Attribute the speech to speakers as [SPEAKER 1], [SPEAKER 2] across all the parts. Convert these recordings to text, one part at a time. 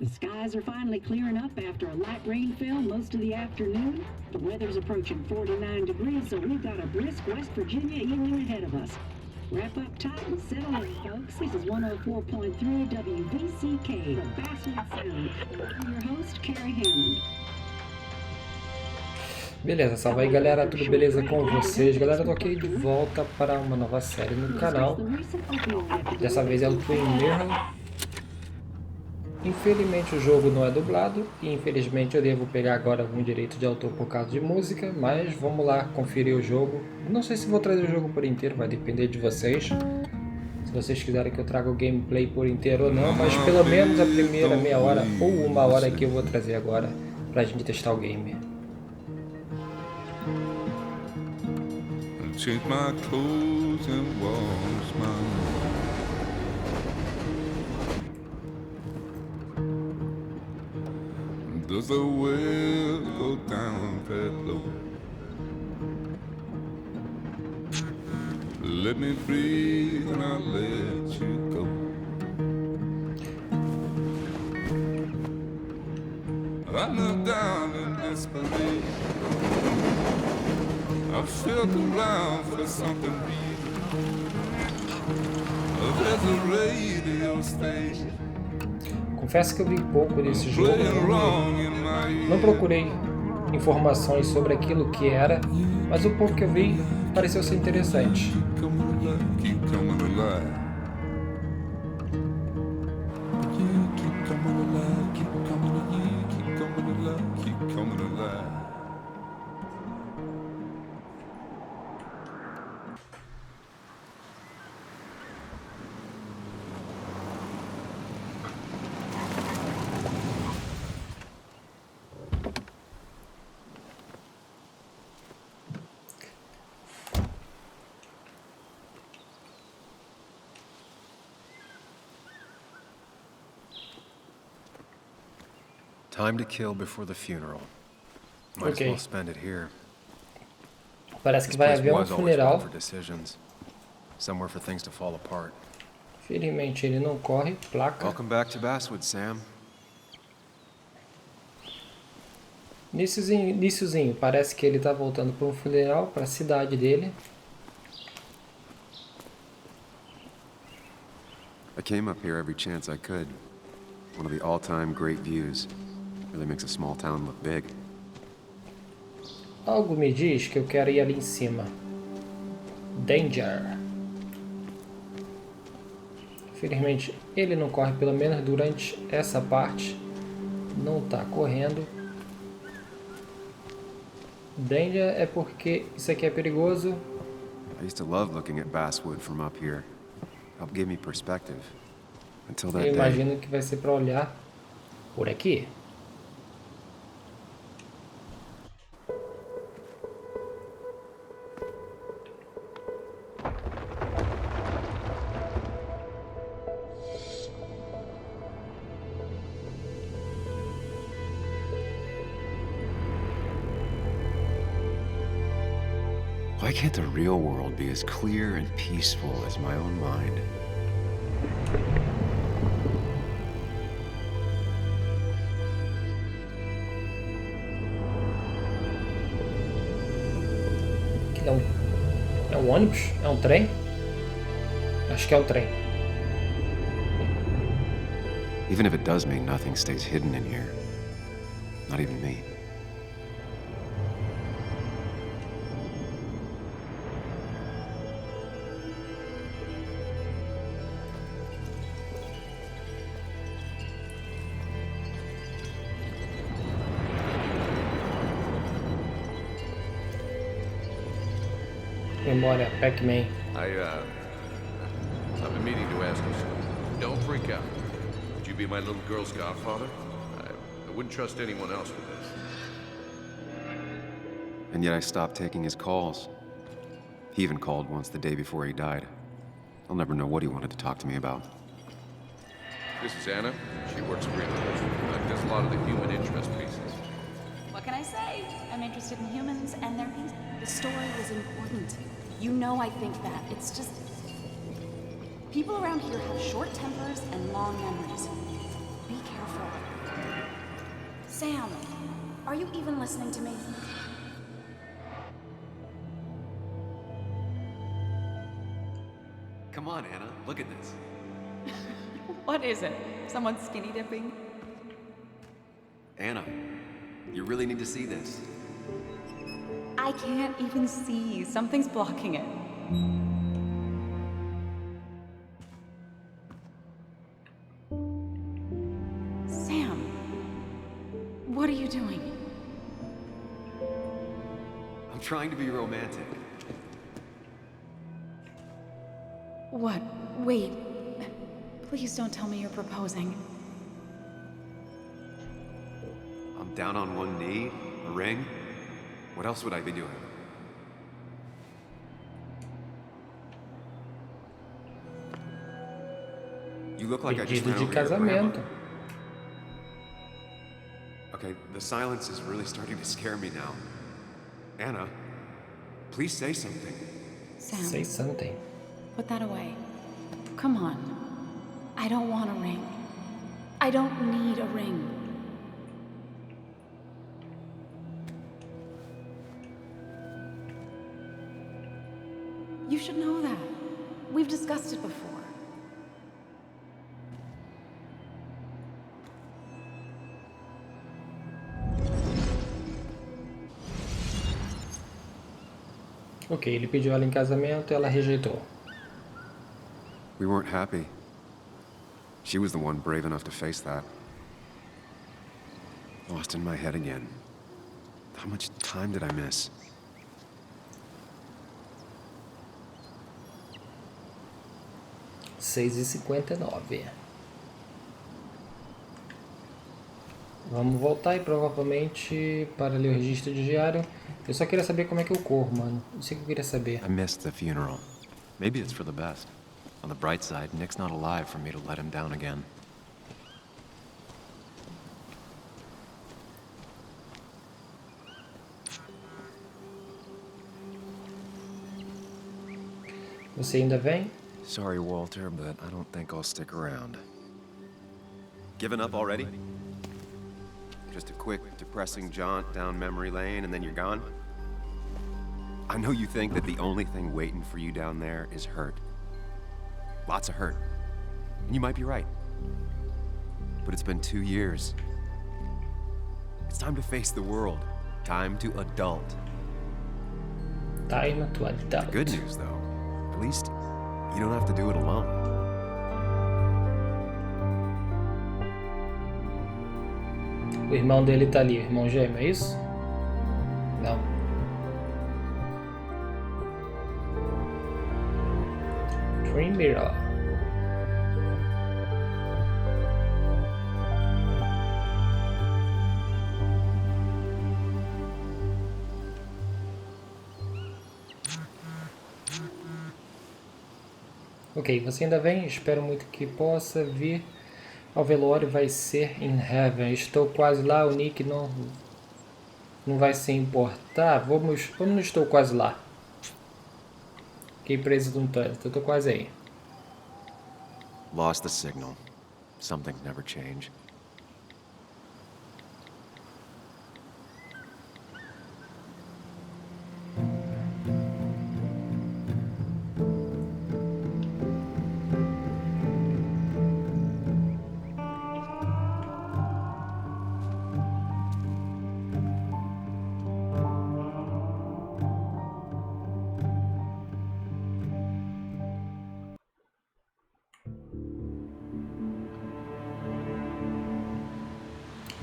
[SPEAKER 1] The skies are finally clearing up after a light rainfall most of the afternoon. The weather's approaching 49 degrees, so we've got a brisk West Virginia evening ahead of us. Wrap up tight and settle in, folks. This is 104.3 WVCK, the Basswood Sound. I'm your host, Carrie Hammond.
[SPEAKER 2] Beleza, salve aí galera, tudo beleza com vocês? Galera, eu tô aqui de volta para uma nova série no canal. Dessa vez é o Twin Mirror. Infelizmente o jogo não é dublado e infelizmente eu devo pegar agora algum direito de autor por causa de música, mas vamos lá conferir o jogo. Não sei se vou trazer o jogo por inteiro, vai depender de vocês. Se vocês quiserem que eu traga o gameplay por inteiro ou não, mas pelo menos a primeira meia hora ou uma hora que eu vou trazer agora pra gente testar o game.
[SPEAKER 3] Change my clothes and wash my hands. Does the well go down that low? Let me breathe and I'll let you go. I knelt down in desperation. I felt around for something real. There's a radio station.
[SPEAKER 2] Confesso que eu vi pouco desse jogo, não procurei informações sobre aquilo que era, mas o pouco que eu vi pareceu ser interessante.
[SPEAKER 3] Keep coming alive. Keep coming alive. Keep coming alive. Keep coming alive. Keep coming alive.
[SPEAKER 4] Time to kill before the funeral. Might as well spend it here.
[SPEAKER 2] Parece que vai haver funeral.
[SPEAKER 4] Somewhere for things to fall apart.
[SPEAKER 2] Felizmente ele não corre, placa.
[SPEAKER 4] Welcome back to Basswood, Sam.
[SPEAKER 2] Iniciozinho, parece que ele tá voltando para um funeral, para a cidade dele.
[SPEAKER 4] I came up here every chance I could. One of the all-time great views. Really makes a small town look big.
[SPEAKER 2] Algo me diz que eu quero ir ali em cima. Danger. Infelizmente ele não corre, pelo menos durante essa parte. Não tá correndo. Danger é porque isso aqui é perigoso.
[SPEAKER 4] I used to love looking at Basswood from up here. Helped give me perspective. Until that
[SPEAKER 2] Eu
[SPEAKER 4] day.
[SPEAKER 2] imagino que vai ser para olhar por aqui.
[SPEAKER 4] Why can't the real world be as clear and peaceful as my own mind?
[SPEAKER 2] É um ônibus? É um trem? Acho que é um trem.
[SPEAKER 4] Even if it does mean nothing stays hidden in here. Not even me.
[SPEAKER 2] Memória, Pac-Man.
[SPEAKER 5] I've been meaning to ask you something. Don't freak out. Would you be my little girl's godfather? I wouldn't trust anyone else with this.
[SPEAKER 4] And yet I stopped taking his calls. He even called once the day before he died. I'll never know what he wanted to talk to me about.
[SPEAKER 5] This is Anna. She works for Outras. Does a lot of the human interest pieces.
[SPEAKER 6] What can I say? I'm interested in humans and their pieces. The story was important. You know I think that. It's just... People around here have short tempers and long memories. Be careful. Sam, are you even listening to me?
[SPEAKER 4] Come on, Anna, look at this.
[SPEAKER 6] What is it? Someone skinny dipping?
[SPEAKER 4] Anna, you really need to see this.
[SPEAKER 6] I can't even see. Something's blocking it. Sam, what are you doing?
[SPEAKER 4] I'm trying to be romantic.
[SPEAKER 6] What? Wait. Please don't tell me you're proposing.
[SPEAKER 4] I'm down on one knee, a ring. What else would I be doing? You look like I just
[SPEAKER 2] Pedido
[SPEAKER 4] ran
[SPEAKER 2] de
[SPEAKER 4] over your grandma.
[SPEAKER 2] casamento.
[SPEAKER 4] Okay, the silence is really starting to scare me now. Anna, please say something.
[SPEAKER 6] Sam,
[SPEAKER 2] Say something.
[SPEAKER 6] put that away. Come on. I don't want a ring. I don't need a ring. You should know that. We've discussed it before.
[SPEAKER 2] Ok, ele pediu ela em casamento e ela rejeitou.
[SPEAKER 4] We weren't happy. She was the one brave enough to face that. Lost in my head again. How much time did I miss?
[SPEAKER 2] Seis e 59. Vamos voltar e provavelmente para ler o registro de diário. Eu só queria saber como é que eu corro, mano. Isso é que eu queria saber.
[SPEAKER 4] I missed the funeral. Maybe it's for the best. On the bright side, Nick's not alive for me to let him down again.
[SPEAKER 2] Você ainda vem?
[SPEAKER 4] Sorry, Walter, but I don't think I'll stick around. Given up already? Just a quick, depressing jaunt down memory lane and then you're gone? I know you think that the only thing waiting for you down there is hurt. Lots of hurt. And you might be right. But it's been 2 years. It's time to face the world. Time to adult.
[SPEAKER 2] Time to adult.
[SPEAKER 4] The good news, though, at least you don't have to do it alone.
[SPEAKER 2] O irmão dele tá ali, o irmão gêmeo, é isso? Não. Dream Mirror. Ok, você ainda vem? Espero muito que possa vir ao velório. Vai ser in heaven. Estou quase lá. O Nick não vai se importar. Vamos no estou quase lá. Fiquei preso num trânsito. Eu tô quase aí.
[SPEAKER 4] Lost the signal. Some things never change.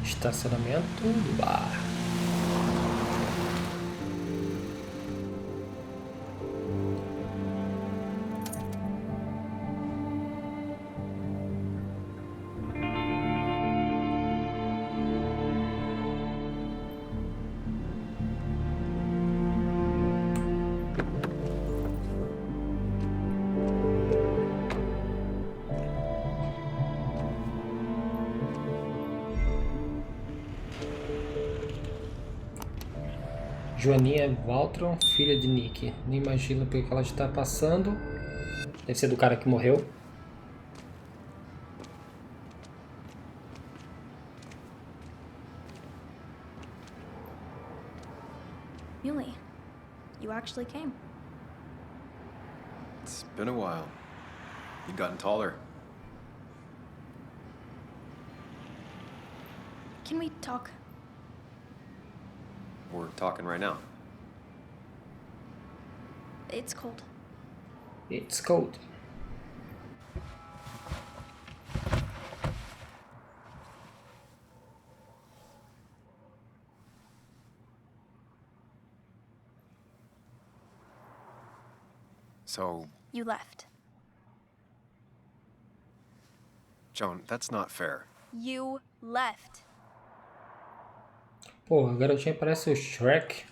[SPEAKER 2] Estacionamento do bar. Joaninha Valtron, filha de Nick. Nem imagino porque ela está passando. Deve ser do cara que morreu.
[SPEAKER 7] Muley, you actually came.
[SPEAKER 4] It's been a while. You've gotten taller.
[SPEAKER 7] Can we talk?
[SPEAKER 4] We're talking right now.
[SPEAKER 7] It's cold.
[SPEAKER 2] It's cold.
[SPEAKER 4] So,
[SPEAKER 7] You left.
[SPEAKER 4] Joan, that's not fair.
[SPEAKER 7] You left.
[SPEAKER 2] Pô, a garotinha parece o Shrek.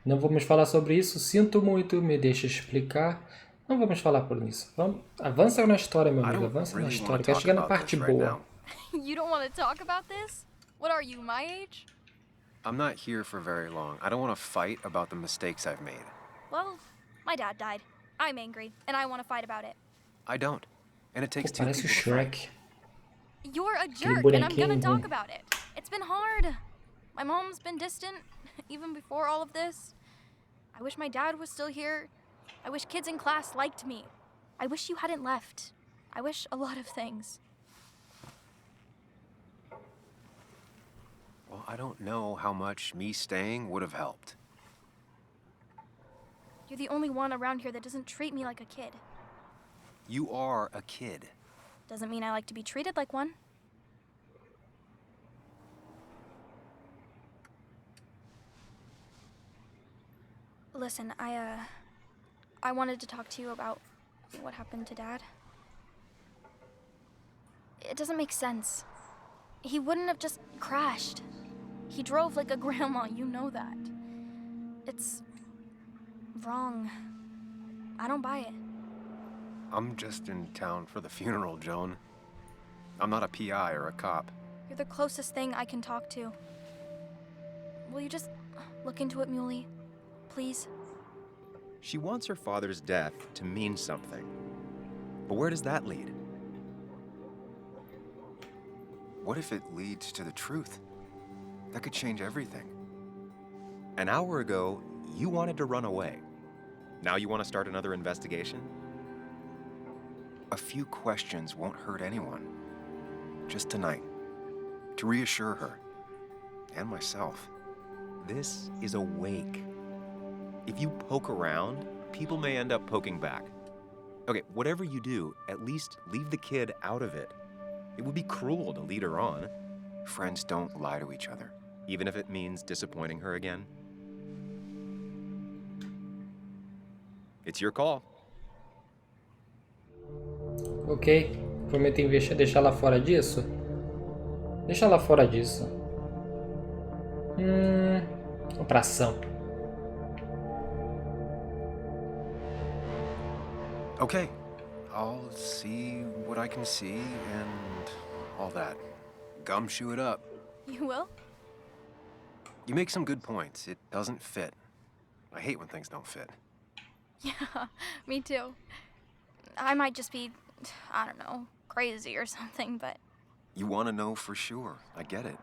[SPEAKER 2] Não vamos falar sobre isso. Sinto muito, me deixa explicar. Não vamos falar por isso. Vamos... Avança na história, meu
[SPEAKER 4] I
[SPEAKER 2] amigo.
[SPEAKER 4] don't
[SPEAKER 2] Avança na
[SPEAKER 4] really
[SPEAKER 2] história.
[SPEAKER 4] want to
[SPEAKER 2] Quer
[SPEAKER 4] talk
[SPEAKER 2] chegar na
[SPEAKER 4] about
[SPEAKER 2] parte
[SPEAKER 4] this right
[SPEAKER 2] boa.
[SPEAKER 4] now.
[SPEAKER 7] You don't want to talk about this? What are you, my age?
[SPEAKER 4] I'm not here for very long. I don't want to fight about the mistakes I've made.
[SPEAKER 7] Well, my dad died. I'm angry, and I want to fight about it.
[SPEAKER 4] I don't. And it
[SPEAKER 2] Pô,
[SPEAKER 4] takes two
[SPEAKER 2] parece o
[SPEAKER 4] people to fight.
[SPEAKER 2] Shrek.
[SPEAKER 7] You're a jerk, and I'm gonna talk about it. It's been hard. My mom's been distant, even before all of this. I wish my dad was still here. I wish kids in class liked me. I wish you hadn't left. I wish a lot of things.
[SPEAKER 4] Well, I don't know how much me staying would have helped.
[SPEAKER 7] You're the only one around here that doesn't treat me like a kid.
[SPEAKER 4] You are a kid.
[SPEAKER 7] Doesn't mean I like to be treated like one. Listen, I wanted to talk to you about what happened to Dad. It doesn't make sense. He wouldn't have just crashed. He drove like a grandma, you know that. It's wrong. I don't buy it.
[SPEAKER 4] I'm just in town for the funeral, Joan. I'm not a PI or a cop.
[SPEAKER 7] You're the closest thing I can talk to. Will you just look into it, Muley? Please?
[SPEAKER 4] She wants her father's death to mean something. But where does that lead? What if it leads to the truth? That could change everything. An hour ago, you wanted to run away. Now you want to start another investigation? A few questions won't hurt anyone. Just tonight. To reassure her. And myself. This is a wake. If you poke around, people may end up poking back. Okay, whatever you do, at least leave the kid out of it. It would be cruel to lead her on. Friends don't lie to each other, even if it means disappointing her again. It's your call.
[SPEAKER 2] Ok, prometo deixar ela fora disso? Deixa ela fora disso. Vamos pra ação.
[SPEAKER 4] Okay, I'll see what I can see and all that. Gumshoe it up.
[SPEAKER 7] You will?
[SPEAKER 4] You make some good points. It doesn't fit. I hate when things don't fit.
[SPEAKER 7] Yeah, me too. I might just be, I don't know, crazy or something, but
[SPEAKER 4] You want to know for sure. I get it.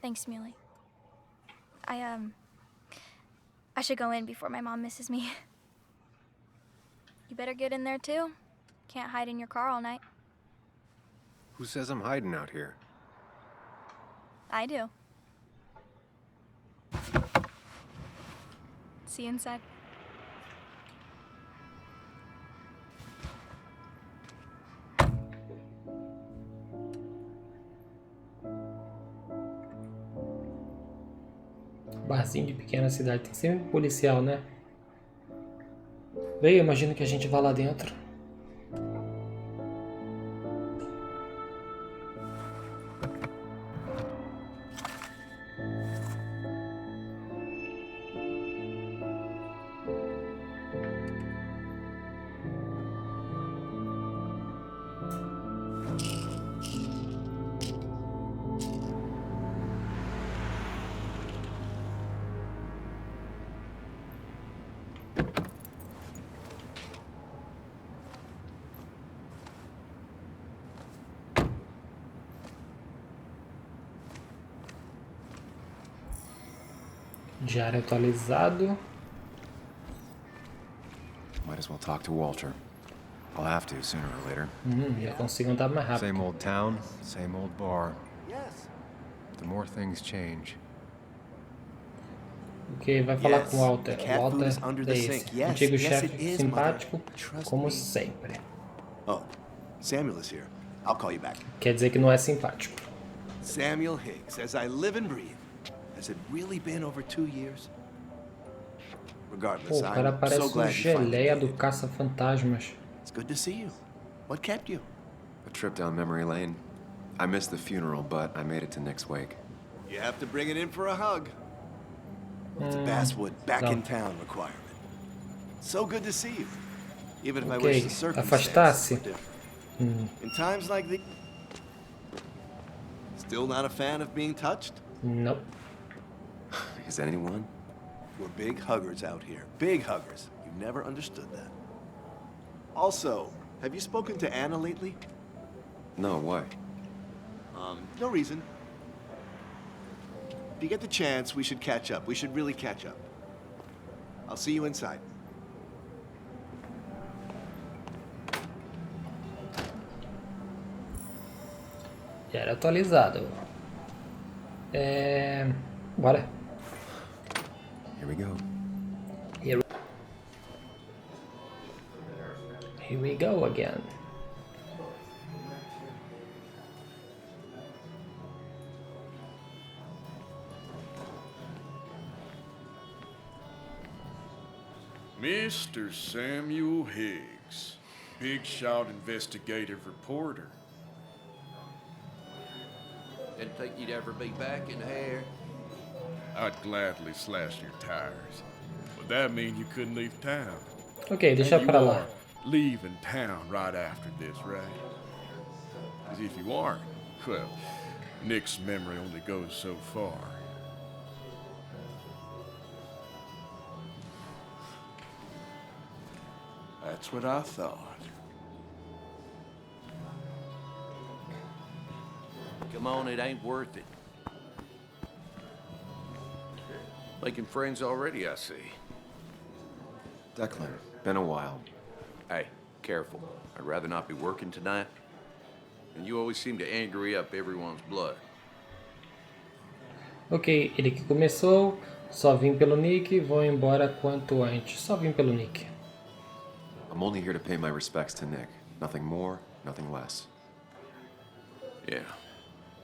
[SPEAKER 7] thanks, Muley. I should go in before my mom misses me. You better get in there too. Can't hide in your car all night.
[SPEAKER 4] Who says I'm hiding out here?
[SPEAKER 7] I do. See you inside.
[SPEAKER 2] Barzinho de pequena cidade. Tem sempre um policial, né? Bem, eu imagino que a gente vá lá dentro. Diário atualizado.
[SPEAKER 4] Might as well talk to Walter. I'll have to sooner or later.
[SPEAKER 2] Já consigo andar mais rápido.
[SPEAKER 4] Same old town, same old bar. The more things change.
[SPEAKER 2] Ok, vai falar com o Walter. Walter é esse. Antigo chefe simpático, como sempre.
[SPEAKER 8] Oh, Samuel is here. I'll call you back.
[SPEAKER 2] Quer dizer que não é simpático.
[SPEAKER 8] Samuel Higgs, as I live and breathe. Has it really been over 2 years? Regardless,
[SPEAKER 2] Pô, o cara
[SPEAKER 8] I'm
[SPEAKER 2] parece
[SPEAKER 8] so glad you finally
[SPEAKER 2] geleia
[SPEAKER 8] made
[SPEAKER 2] do
[SPEAKER 8] it.
[SPEAKER 2] caça-fantasmas.
[SPEAKER 8] It's good to see you. What kept you?
[SPEAKER 4] A trip down memory lane. I missed the funeral, but I made it to Nick's wake.
[SPEAKER 8] You have to bring it in for a hug. It's a Basswood back in town requirement. So good to see you. Even if I wish the circumstances
[SPEAKER 2] afastasse.
[SPEAKER 8] were different. In times like these. Still not a fan of being touched?
[SPEAKER 2] Nope.
[SPEAKER 4] Is anyone?
[SPEAKER 8] We're big huggers out here. Big huggers. You never understood that. Also, have you spoken to Anna lately?
[SPEAKER 4] No, why?
[SPEAKER 8] No reason. If you get the chance, we should catch up. We should really catch up. I'll see you inside.
[SPEAKER 2] Diário atualizado. Bora.
[SPEAKER 4] Here we go.
[SPEAKER 2] Here we go again.
[SPEAKER 9] Mr. Samuel Higgs, big shot investigative reporter.
[SPEAKER 5] Didn't think you'd ever be back in here.
[SPEAKER 9] I'd gladly slash your tires, but that mean you couldn't leave town.
[SPEAKER 2] Ok, deixa
[SPEAKER 9] And
[SPEAKER 2] pra
[SPEAKER 9] you
[SPEAKER 2] lá.
[SPEAKER 9] are leaving town right after this, right? Because if you aren't, well, Nick's memory only goes so far. That's what I thought.
[SPEAKER 5] Come on, it ain't worth it. Making friends already, I see.
[SPEAKER 4] Declan, been a while.
[SPEAKER 5] Hey, careful. I'd rather not be working tonight. And you always seem to angry up everyone's blood.
[SPEAKER 2] Ok, ele que começou. Só vim pelo Nick. Vou embora quanto antes. Só vim pelo Nick.
[SPEAKER 4] I'm only here to pay my respects to Nick. Nothing more, nothing less.
[SPEAKER 5] Yeah,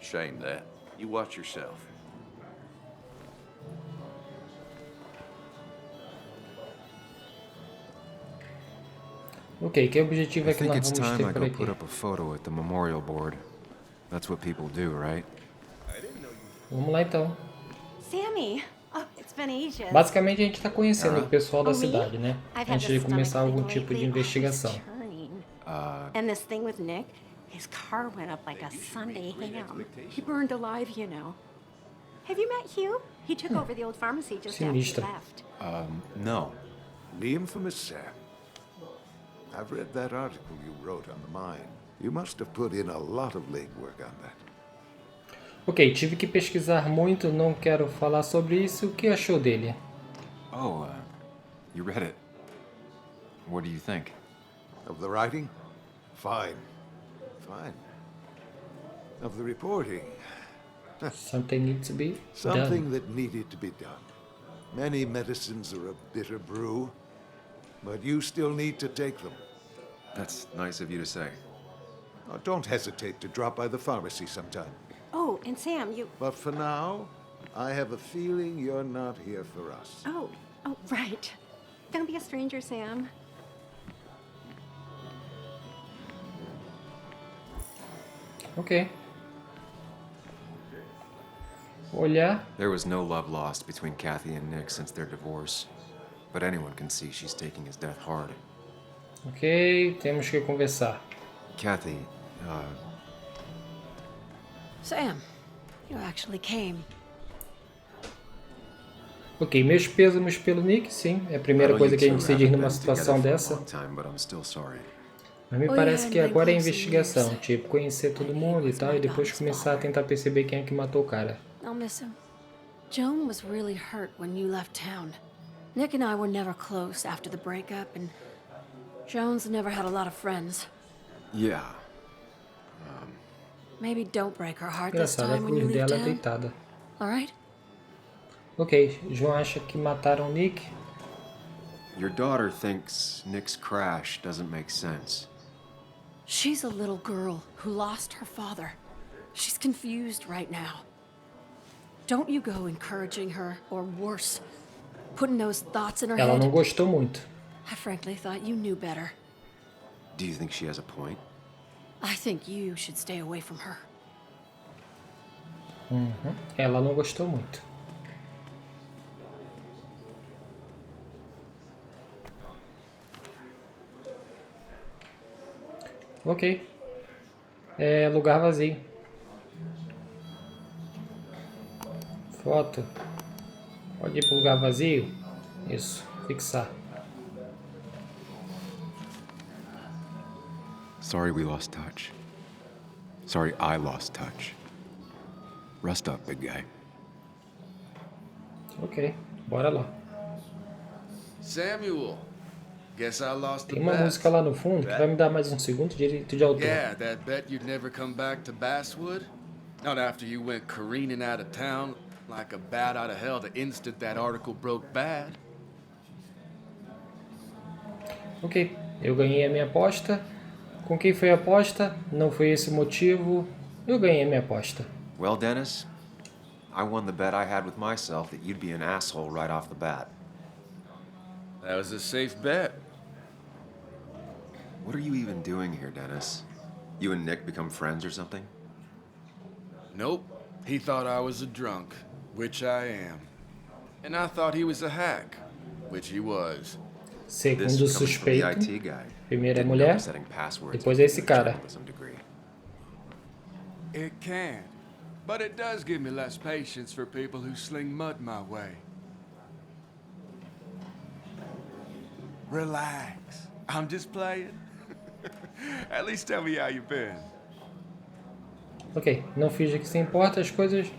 [SPEAKER 5] shame that. You watch yourself.
[SPEAKER 2] Ok, que objetivo
[SPEAKER 4] I
[SPEAKER 2] é que
[SPEAKER 4] think
[SPEAKER 2] nós
[SPEAKER 4] it's
[SPEAKER 2] vamos
[SPEAKER 4] time
[SPEAKER 2] ter
[SPEAKER 4] I
[SPEAKER 2] por
[SPEAKER 4] go
[SPEAKER 2] aqui?
[SPEAKER 4] put up a photo at the memorial board. That's what people do, right?
[SPEAKER 2] Vamos lá então.
[SPEAKER 10] Sammy, oh, it's been ages.
[SPEAKER 2] Basicamente a gente está conhecendo o pessoal da
[SPEAKER 10] Oh, me?
[SPEAKER 2] cidade, né?
[SPEAKER 10] I've had
[SPEAKER 2] Antes
[SPEAKER 10] this
[SPEAKER 2] de começar
[SPEAKER 10] stomach
[SPEAKER 2] algum
[SPEAKER 10] thing
[SPEAKER 2] tipo de
[SPEAKER 10] lately.
[SPEAKER 2] investigação.
[SPEAKER 10] Oh, it's churning. And this thing with Nick, his car went up like a Sunday ham. He burned alive, you know. Have you met Hugh? He took over the old pharmacy just after you
[SPEAKER 2] Sinistro.
[SPEAKER 10] left.
[SPEAKER 4] No.
[SPEAKER 11] The infamous Sam. I've read that article you wrote on the mine. You must have put in a lot of legwork on that.
[SPEAKER 2] Ok, tive que pesquisar muito, não quero falar sobre isso. O que achou dele?
[SPEAKER 4] Oh, you read it. What do you think?
[SPEAKER 11] Of the writing? Fine. Fine. Of the reporting?
[SPEAKER 2] Something needs to be
[SPEAKER 11] Something
[SPEAKER 2] done.
[SPEAKER 11] that needed to be done. Many medicines are a bitter brew, but you still need to take them.
[SPEAKER 4] That's nice of you to say.
[SPEAKER 11] Oh, don't hesitate to drop by the pharmacy sometime.
[SPEAKER 10] Oh, and Sam, you...
[SPEAKER 11] But for now, I have a feeling you're not here for us.
[SPEAKER 10] Oh, right. Don't be a stranger, Sam.
[SPEAKER 2] Ok. Olhar.
[SPEAKER 4] There was no love lost between Kathy and Nick since their divorce. But anyone can see she's taking his death hard.
[SPEAKER 2] Ok, temos que conversar.
[SPEAKER 4] Kathy,
[SPEAKER 10] Sam, you actually came.
[SPEAKER 2] Ok, meus pêsames pelo Nick, sim. É a
[SPEAKER 4] I
[SPEAKER 2] primeira
[SPEAKER 4] know
[SPEAKER 2] coisa
[SPEAKER 4] you
[SPEAKER 2] que a
[SPEAKER 4] two
[SPEAKER 2] gente se
[SPEAKER 4] haven't
[SPEAKER 2] diz numa
[SPEAKER 4] been
[SPEAKER 2] situação
[SPEAKER 4] together for a
[SPEAKER 2] dessa.
[SPEAKER 4] long time, but I'm still sorry.
[SPEAKER 2] Mas me parece que agora é a investigação. Tipo, conhecer todo mundo e tal. E depois começar a tentar perceber quem é que matou o cara.
[SPEAKER 10] I'll miss him. Joan was really hurt when you left town. Nick and I were never close after the breakup, and Joan's never had a lot of friends.
[SPEAKER 4] Yeah.
[SPEAKER 10] Maybe don't break her heart this
[SPEAKER 2] Engraçado, a
[SPEAKER 10] time when you
[SPEAKER 2] cruz
[SPEAKER 10] leave
[SPEAKER 2] dela
[SPEAKER 10] town.
[SPEAKER 2] deitada.
[SPEAKER 10] All right?
[SPEAKER 2] Ok, João acha que mataram Nick.
[SPEAKER 4] Your daughter thinks Nick's crash doesn't make sense.
[SPEAKER 10] She's a little girl who lost her father. She's confused right now. Don't you go encouraging her, or worse, putting those thoughts in her
[SPEAKER 2] Ela
[SPEAKER 10] head.
[SPEAKER 2] não gostou muito.
[SPEAKER 10] I frankly thought you knew better.
[SPEAKER 4] Do you think she has a point?
[SPEAKER 10] I think you should stay away from her.
[SPEAKER 2] Ela não gostou muito. Ok. É lugar vazio. Foto. Pode ir para o lugar vazio. Isso. Fixar.
[SPEAKER 4] Sorry we lost touch. Sorry I lost touch. Rest up, big guy.
[SPEAKER 2] Ok. Bora lá.
[SPEAKER 9] Samuel. Guess I lost the
[SPEAKER 2] Tem uma
[SPEAKER 9] bet.
[SPEAKER 2] música lá no fundo que vai me dar mais um segundo de direito de autor.
[SPEAKER 9] Yeah, that bet you'd never come back to Basswood? Not after you went careening out of town like a bat out of hell the instant that article broke bad.
[SPEAKER 2] Ok, eu ganhei a minha aposta. Com quem foi a aposta? Não foi esse o motivo. Eu ganhei a minha aposta.
[SPEAKER 4] Well, Dennis, I won the bet I had with myself that you'd be an asshole right off the bat.
[SPEAKER 9] That was a safe bet.
[SPEAKER 4] What are you even doing here, Dennis? You and Nick become friends or something?
[SPEAKER 9] Nope. He thought I was a drunk, which I am. And I thought he was a hack, which he was.
[SPEAKER 2] Segundo o suspeito, primeiro é a mulher, depois é esse cara.
[SPEAKER 9] It can, but it does give me less patience for people who sling mud my way. Relax. I'm just playing. At least tell me how you've been.
[SPEAKER 2] Ok, não finge que se importa, as coisas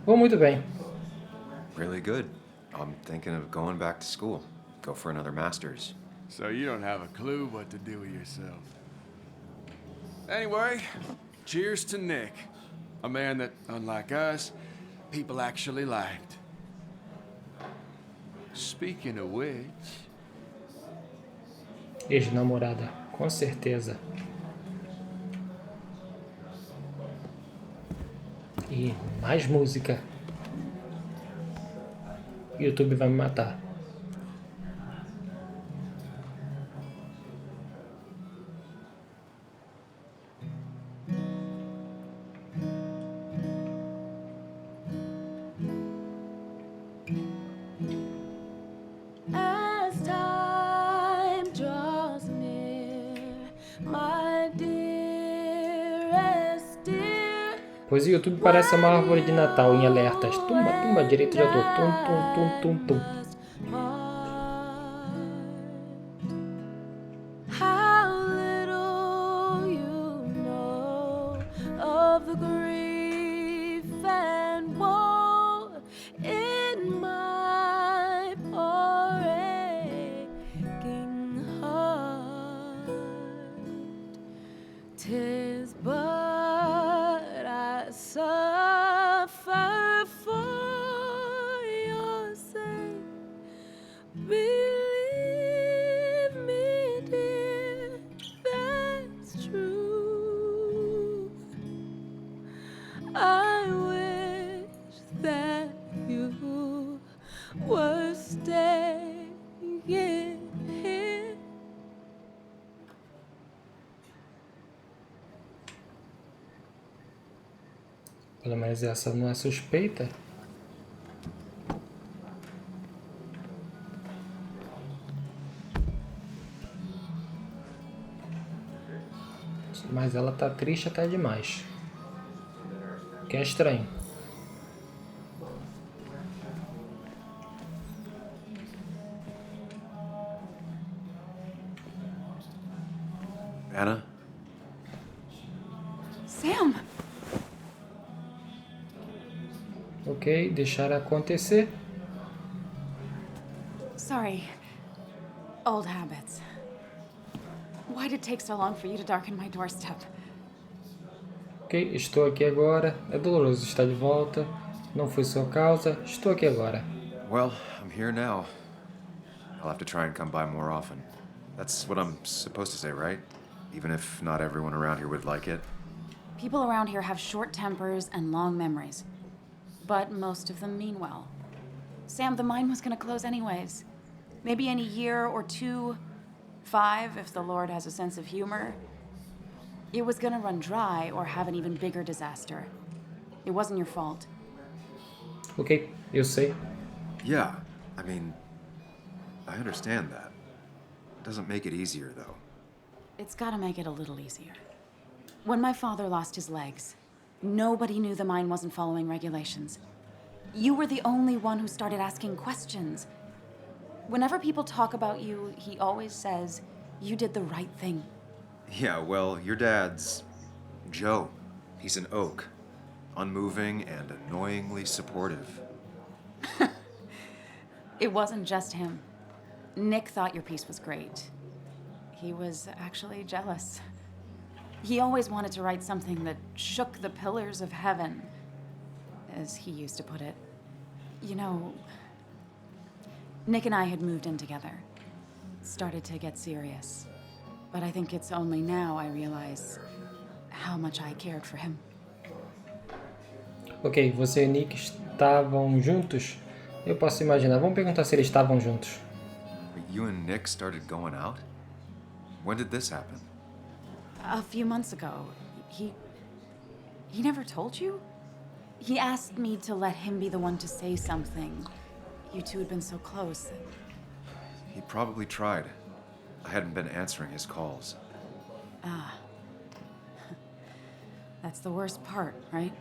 [SPEAKER 2] vão muito bem.
[SPEAKER 4] Really good. I'm thinking of going back to school. Go for another master's.
[SPEAKER 9] So you don't have a clue what to do with yourself. Anyway, cheers to Nick. A man that, unlike us, people actually liked. Speaking of which...
[SPEAKER 2] Ex-namorada, com certeza. E mais música. YouTube vai me matar. Pois o YouTube parece uma árvore de Natal em alertas. Tumba, tumba, direito de autor. Tum, tum, tum, tum, tum. Pelo menos essa não é suspeita. Mas ela tá triste até demais. Que é estranho.
[SPEAKER 4] Anna?
[SPEAKER 10] Sam!
[SPEAKER 2] Ok, deixar acontecer.
[SPEAKER 6] Sorry. Old habits. Why did it take so long for you to darken my doorstep?
[SPEAKER 2] Ok, estou aqui agora. É doloroso estar de volta. Não foi sua causa. Estou aqui agora.
[SPEAKER 4] Well, I'm here now. I'll have to try and come by more often. That's what I'm supposed to say, right? Even if not everyone around here would like it.
[SPEAKER 6] People around here have short tempers and long memories. But most of them mean well. Sam, the mine was gonna close anyways. Maybe in a year or 2, 5, if the Lord has a sense of humor. It was gonna run dry or have an even bigger disaster. It wasn't your fault.
[SPEAKER 2] Ok, eu sei.
[SPEAKER 4] Yeah, I mean, I understand that. It doesn't make it easier, though.
[SPEAKER 6] It's gotta make it a little easier. When my father lost his legs, nobody knew the mine wasn't following regulations. You were the only one who started asking questions. Whenever people talk about you, he always says, you did the right thing.
[SPEAKER 4] Yeah, well, your dad's Joe. He's an oak. Unmoving and annoyingly supportive.
[SPEAKER 6] It wasn't just him. Nick thought your piece was great. He was actually jealous. He always wanted to write something that shook the pillars of heaven, as he used to put it. You know, Nick and I had moved in together. Started to get serious. But I think it's only now I realize how much I cared for him.
[SPEAKER 2] Ok, você e Nick estavam juntos? Eu posso imaginar. Vamos perguntar se eles estavam juntos.
[SPEAKER 4] You and Nick started going out? When did this happen?
[SPEAKER 6] A few months ago. He never told you? He asked me to let him be the one to say something. You two had been so close.
[SPEAKER 4] He probably tried. I hadn't been answering his calls.
[SPEAKER 6] Ah. That's the worst part, right?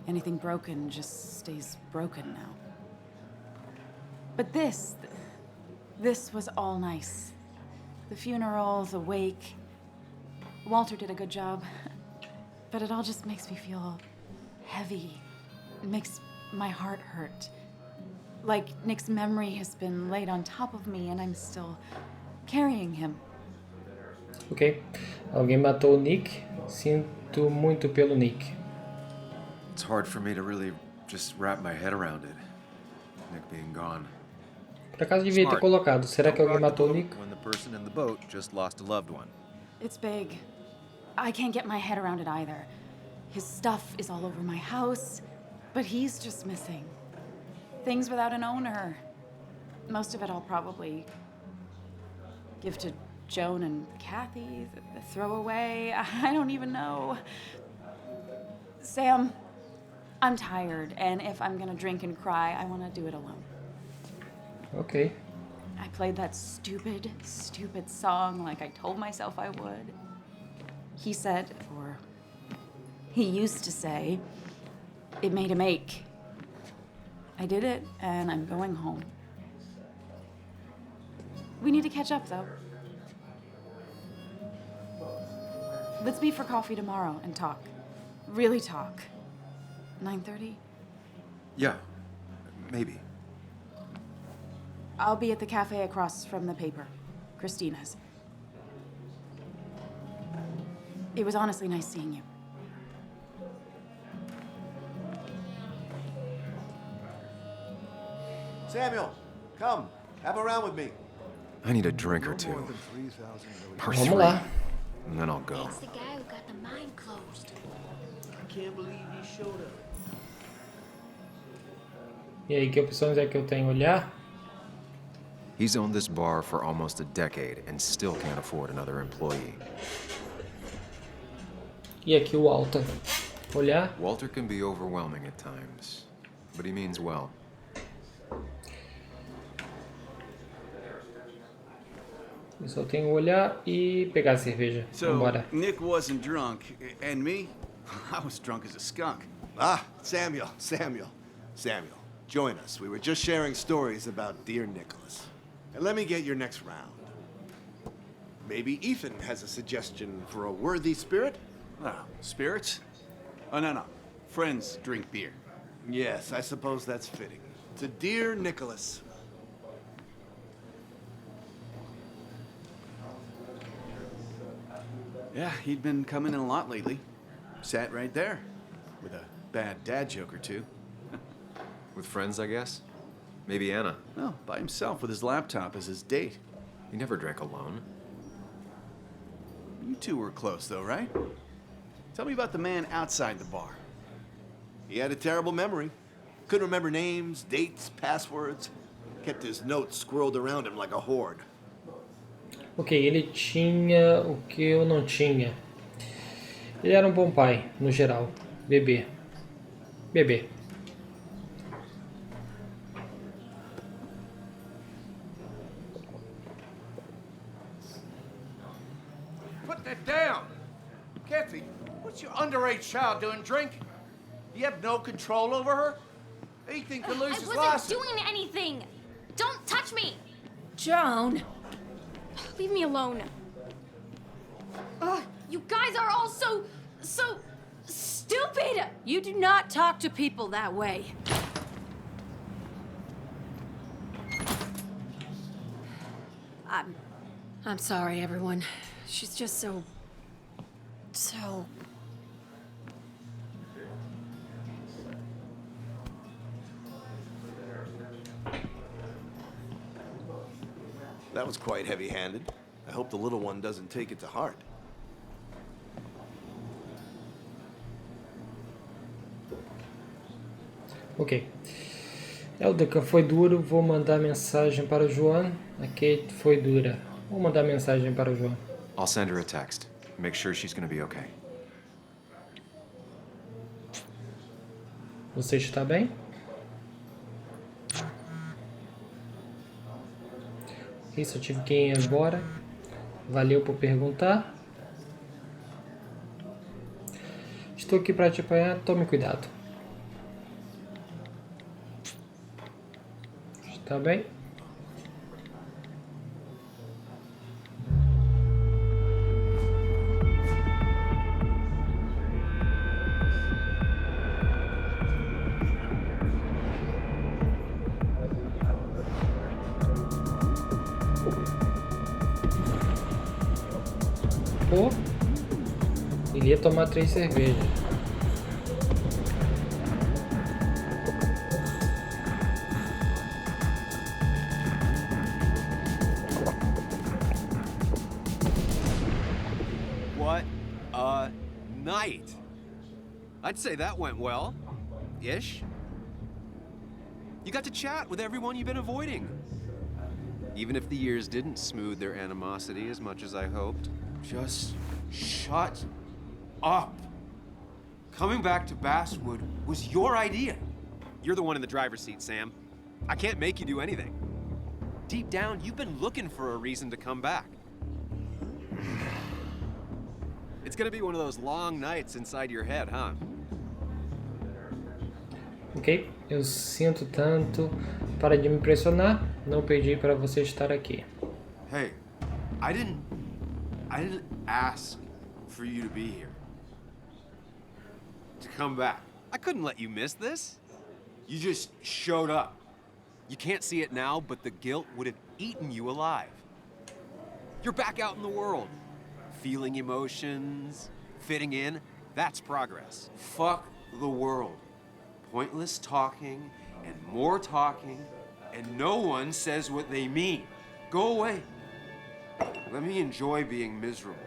[SPEAKER 6] Anything broken just stays broken now. But this was all nice. The funeral, the wake. Walter did a good job. But it all just makes me feel heavy. It makes my heart hurt. Like Nick's memory has been laid on top of me and I'm still carrying him.
[SPEAKER 2] Ok. Alguém matou o Nick. Sinto muito pelo Nick.
[SPEAKER 4] It's hard for me to really just wrap my head around it. Nick being gone.
[SPEAKER 2] Por acaso devia ter colocado. Será que alguém matou o Nick?
[SPEAKER 4] When the person in the boat just lost a loved one.
[SPEAKER 6] It's big. I can't get my head around it either. His stuff is all over my house, but he's just missing. Things without an owner. Most of it I'll probably give to Joan and Kathy, throw away. I don't even know. Sam, I'm tired, and if I'm gonna drink and cry, I want to do it alone.
[SPEAKER 2] Ok.
[SPEAKER 6] I played that stupid song like I told myself I would. He said, or he used to say, it made him ache. I did it, and I'm going home. We need to catch up, though. Let's meet for coffee tomorrow and talk. Really talk. 9:30?
[SPEAKER 4] Yeah, maybe.
[SPEAKER 6] I'll be at the cafe across from the paper. Christina's. It was honestly nice seeing you.
[SPEAKER 8] Samuel, come. Have a round with me.
[SPEAKER 4] I need a drink or two. Or
[SPEAKER 2] Vamos
[SPEAKER 4] 3,
[SPEAKER 2] lá.
[SPEAKER 4] and then I'll go.
[SPEAKER 12] It's the guy who got the mine closed.
[SPEAKER 13] I can't believe he showed up.
[SPEAKER 2] E aí, que opções é que eu tenho? Olhar?
[SPEAKER 4] He's owned this bar for almost a decade and still can't afford another employee.
[SPEAKER 2] E aqui o Walter. Olhar?
[SPEAKER 4] Walter can be overwhelming at times, but he means well.
[SPEAKER 2] Eu só tenho olhar e pegar a cerveja. Vambora.
[SPEAKER 14] So, Nick wasn't drunk, and me? I was drunk as a skunk.
[SPEAKER 8] Ah, Samuel, join us. We were just sharing stories about dear Nicholas. And let me get your next round. Maybe Ethan has a suggestion for a worthy spirit?
[SPEAKER 14] Oh, spirits? Oh, no. Friends drink beer.
[SPEAKER 8] Yes, I suppose that's fitting. To dear Nicholas.
[SPEAKER 14] Yeah, he'd been coming in a lot lately. Sat right there, with a bad dad joke or two.
[SPEAKER 4] With friends, I guess? Maybe Anna.
[SPEAKER 14] No, by himself with his laptop as his date.
[SPEAKER 4] He never drank alone.
[SPEAKER 14] You two were close, though, right? Tell me about the man outside the bar.
[SPEAKER 8] He had a terrible memory. Couldn't remember names, dates, passwords. Kept his notes squirreled around him like a hoard.
[SPEAKER 2] Ok, ele tinha o que eu não tinha. Ele era um bom pai, no geral. Bebê. Bebê.
[SPEAKER 5] Put that down! Kathy, what's your underage child doing drinking? You have no control over her? Ethan could lose his license.
[SPEAKER 7] I wasn't doing anything! Don't touch me!
[SPEAKER 10] Joan!
[SPEAKER 7] Leave me alone. You guys are all so stupid!
[SPEAKER 10] You do not talk to people that way. I'm sorry, everyone. She's just so...
[SPEAKER 8] That was quite heavy-handed. I hope the little one doesn't take it to heart.
[SPEAKER 2] Ok. Eldeka, foi duro. Vou mandar mensagem para o João. A Kate foi dura. Vou mandar mensagem para o João.
[SPEAKER 4] I'll send her a text. Make sure she's gonna be okay.
[SPEAKER 2] Você está bem? Isso, eu tive que ir embora. Valeu por perguntar. Estou aqui para te apoiar. Tome cuidado. Está bem? Pô, ele ia tomar 3 cervejas.
[SPEAKER 4] What a night! I'd say that went well. Ish. You got to chat with everyone you've been avoiding. Even if the years didn't smooth their animosity as much as I hoped.
[SPEAKER 15] Just shut up. Coming back to Basswood was your idea.
[SPEAKER 4] You're the one in the driver's seat, Sam. I can't make you do anything. Deep down, you've been looking for a reason to come back. It's gonna be one of those long nights inside your head, huh?
[SPEAKER 2] Ok, eu sinto tanto. Para de me impressionar. Não pedi para você estar aqui.
[SPEAKER 15] Hey, I didn't ask for you to be here. To come back.
[SPEAKER 4] I couldn't let you miss this.
[SPEAKER 15] You just showed up.
[SPEAKER 4] You can't see it now, but the guilt would have eaten you alive. You're back out in the world. Feeling emotions, fitting in, that's progress.
[SPEAKER 15] Fuck the world. Pointless talking and more talking, and no one says what they mean. Go away. Let me enjoy being miserable.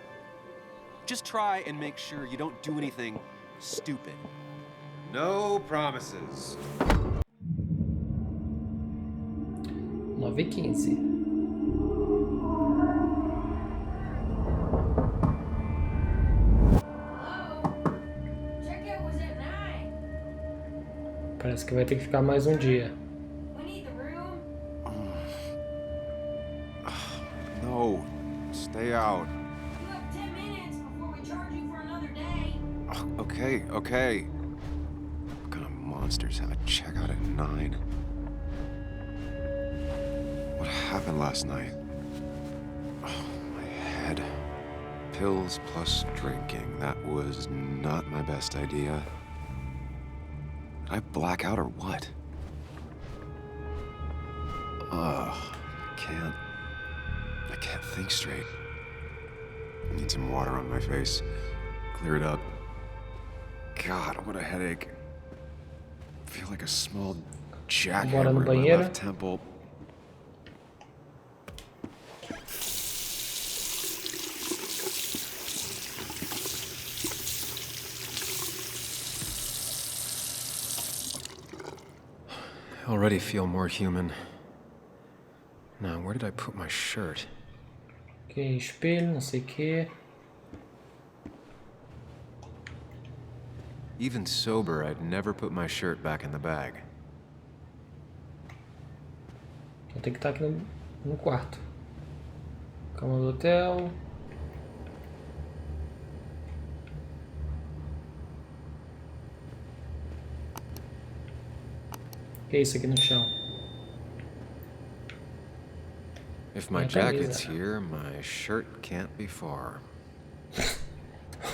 [SPEAKER 4] Just try and make sure you don't do anything stupid. No promises.
[SPEAKER 2] 9h15. Parece que vai ter que ficar mais um dia.
[SPEAKER 15] No, stay out.
[SPEAKER 12] You have 10 minutes before we charge you for another day.
[SPEAKER 15] Okay. What kind of monsters have a checkout at 9? What happened last night? Oh, my head. Pills plus drinking. That was not my best idea.
[SPEAKER 4] Did I black out or what? Ugh, I can't think straight. I need some water on my face. Clear it up. God, what a headache. I feel like a small jackhammer in my left temple. I already feel more human. Now, where did I put my shirt?
[SPEAKER 2] Ok, espelho, não sei o que.
[SPEAKER 4] Even sober, I'd never put my shirt back in the bag.
[SPEAKER 2] Então tem que estar aqui no quarto. Cama do hotel. O que é isso aqui no chão?
[SPEAKER 4] If my jacket's here, my shirt can't be far.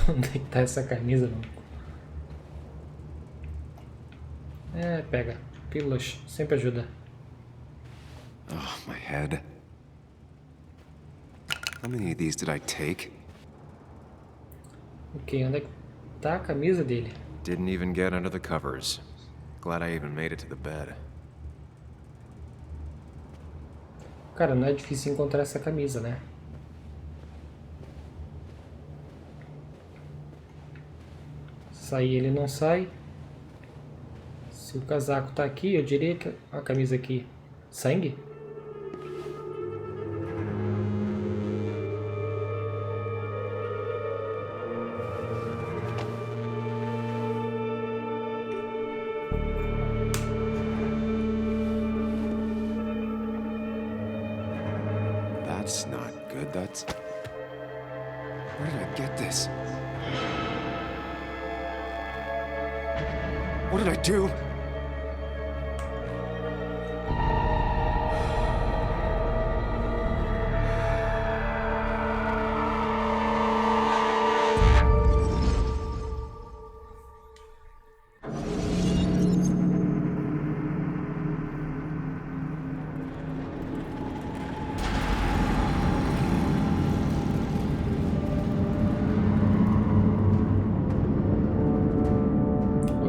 [SPEAKER 2] Onde é que tá essa camisa, mano? É, pega. Pílulas, sempre ajuda.
[SPEAKER 4] Oh, my head. How many of these did I take?
[SPEAKER 2] Ok, onde é que tá a camisa dele?
[SPEAKER 4] Didn't even get under the covers. Glad I even made it to the bed.
[SPEAKER 2] Cara, não é difícil encontrar essa camisa, né? Sair ele não sai. Se o casaco tá aqui, eu diria que a camisa aqui. Sangue?
[SPEAKER 4] That's not good. That's... Where did I get this? What did I do?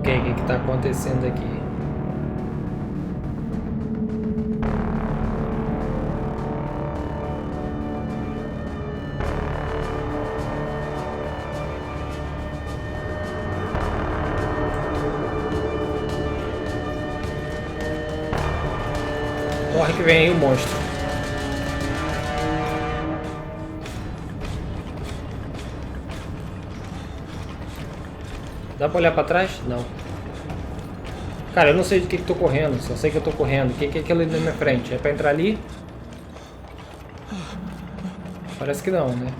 [SPEAKER 2] Ok, o que está acontecendo aqui? Corre que vem aí o monstro. Dá pra olhar pra trás? Não. Cara, eu não sei de que tô correndo, só sei que eu tô correndo. O que é aquilo ali na minha frente? É pra entrar ali? Parece que não, né?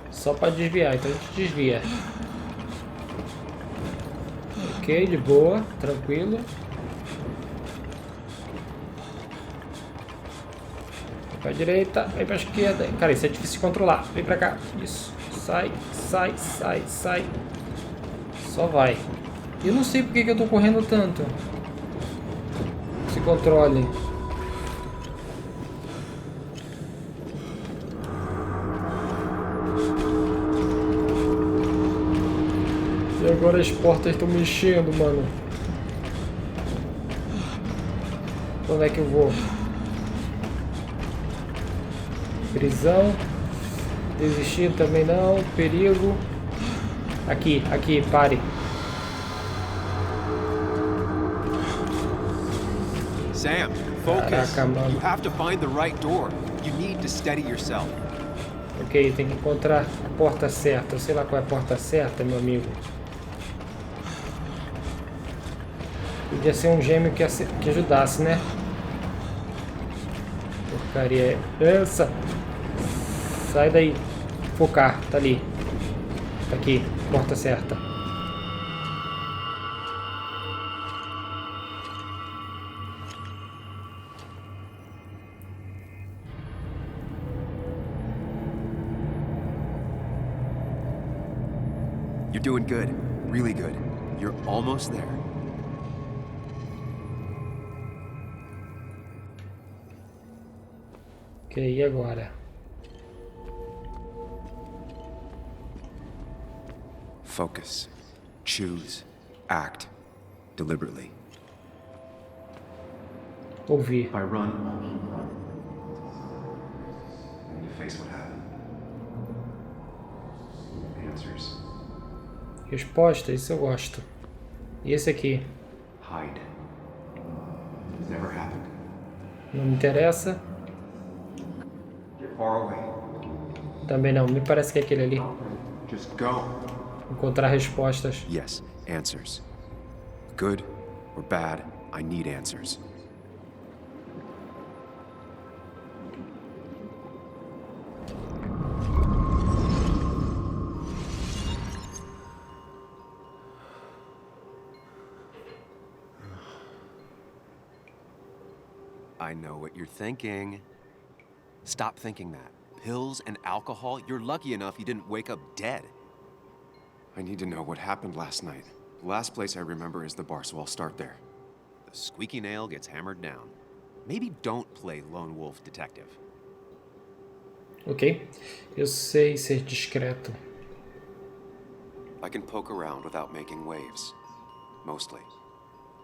[SPEAKER 2] Só pra desviar, então a gente desvia. Ok, de boa, tranquilo. Vem pra direita, vem pra esquerda. Cara, isso é difícil de controlar. Vem pra cá. Isso. Sai, sai, sai, sai. Só vai. Eu não sei porque que eu tô correndo tanto. Se controle. E agora as portas estão mexendo, mano. Onde é que eu vou? Prisão. Desistir também não. Perigo. Aqui, aqui, pare.
[SPEAKER 4] Sam, focus. Caraca, you have to find the right door. You need to steady yourself.
[SPEAKER 2] Ok, tem que encontrar a porta certa. Eu sei lá qual é a porta certa, meu amigo. Podia ser um gêmeo que ajudasse, né? Porcaria é essa? Sai daí. Focar, tá ali. Tá aqui, porta certa.
[SPEAKER 4] You're doing good. Really good. You're almost there.
[SPEAKER 2] Ok, e agora?
[SPEAKER 4] Focus. Choose. Act. Deliberately.
[SPEAKER 2] Ouvir.
[SPEAKER 4] If I run, I'll keep running. And you face what happened. Answers.
[SPEAKER 2] Resposta, isso eu gosto. E esse aqui?
[SPEAKER 4] Hide. It's never happened.
[SPEAKER 2] Não me interessa.
[SPEAKER 4] Get far away.
[SPEAKER 2] Também não, me parece que é aquele ali.
[SPEAKER 4] Just go.
[SPEAKER 2] Encontrar respostas.
[SPEAKER 4] Yes, answers. Good or bad, I need answers. I know what you're thinking. Stop thinking that. Pills and alcohol, you're lucky enough you didn't wake up dead. I need to know what happened last night. The last place I remember is the bar, so I'll start there. The squeaky nail gets hammered down. Maybe don't play lone wolf detective.
[SPEAKER 2] Ok. Eu sei ser discreto.
[SPEAKER 4] I can poke around without making waves. Mostly.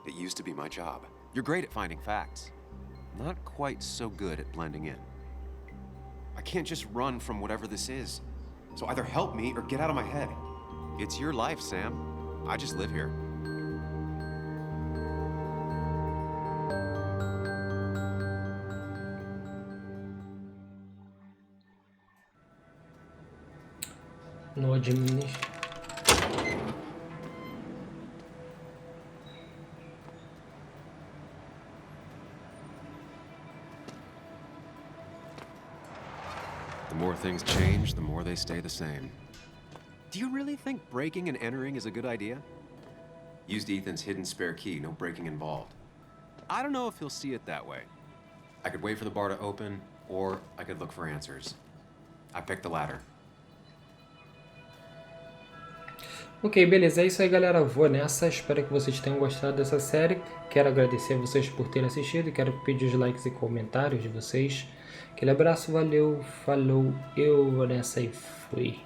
[SPEAKER 4] It used to be my job. You're great at finding facts. Not quite so good at blending in. I can't just run from whatever this is. So either help me or get out of my head. It's your life, Sam. I just live here.
[SPEAKER 2] No administro.
[SPEAKER 4] The more things change, the more they stay the same. Do you really think breaking and entering is a good idea? Used Ethan's hidden spare key, no breaking involved. I don't know if he'll see it that way. I could wait for the bar to open, or I could look for answers. I picked the latter.
[SPEAKER 2] Ok, beleza, é isso aí galera, vou nessa, espero que vocês tenham gostado dessa série, quero agradecer a vocês por terem assistido, quero pedir os likes e comentários de vocês, aquele abraço, valeu, falou, eu vou nessa e fui.